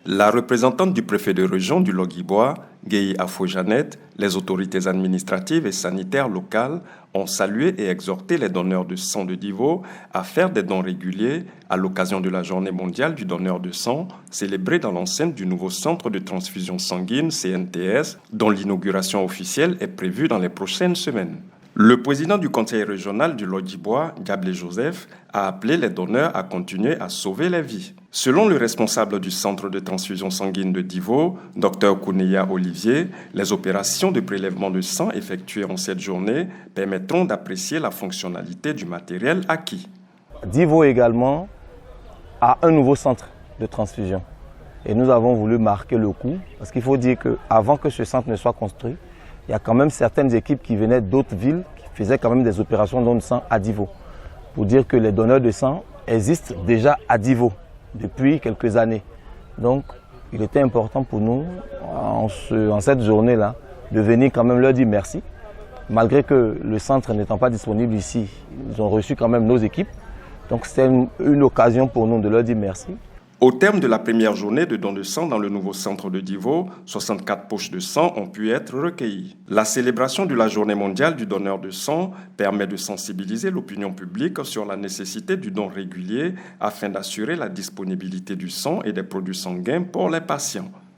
La représentante du préfet de région du Logui-Bois, Guéhi Afo-Jeannette, les autorités administratives et sanitaires locales ont salué et exhorté les donneurs de sang de Divo à faire des dons réguliers à l'occasion de la Journée mondiale du donneur de sang, célébrée dans l'enceinte du nouveau centre de transfusion sanguine CNTS, dont l'inauguration officielle est prévue dans les prochaines semaines. Le président du conseil régional du Logui-Bois, Gablé Joseph, a appelé les donneurs à continuer à sauver les vies. Selon le responsable du centre de transfusion sanguine de Divo, Dr Kouneya Olivier, les opérations de prélèvement de sang effectuées en cette journée permettront d'apprécier la fonctionnalité du matériel acquis. Divo également a un nouveau centre de transfusion et nous avons voulu marquer le coup parce qu'il faut dire qu'avant que ce centre ne soit construit, il y a quand même certaines équipes qui venaient d'autres villes qui faisaient quand même des opérations de don de sang à Divo. Pour dire que les donneurs de sang existent déjà à Divo depuis quelques années. Donc, il était important pour nous, en cette journée-là, de venir quand même leur dire merci. Malgré que le centre n'étant pas disponible ici, ils ont reçu quand même nos équipes. Donc, c'était une occasion pour nous de leur dire merci. Au terme de la première journée de don de sang dans le nouveau centre de Divo, 64 poches de sang ont pu être recueillies. La célébration de la Journée mondiale du donneur de sang permet de sensibiliser l'opinion publique sur la nécessité du don régulier afin d'assurer la disponibilité du sang et des produits sanguins pour les patients.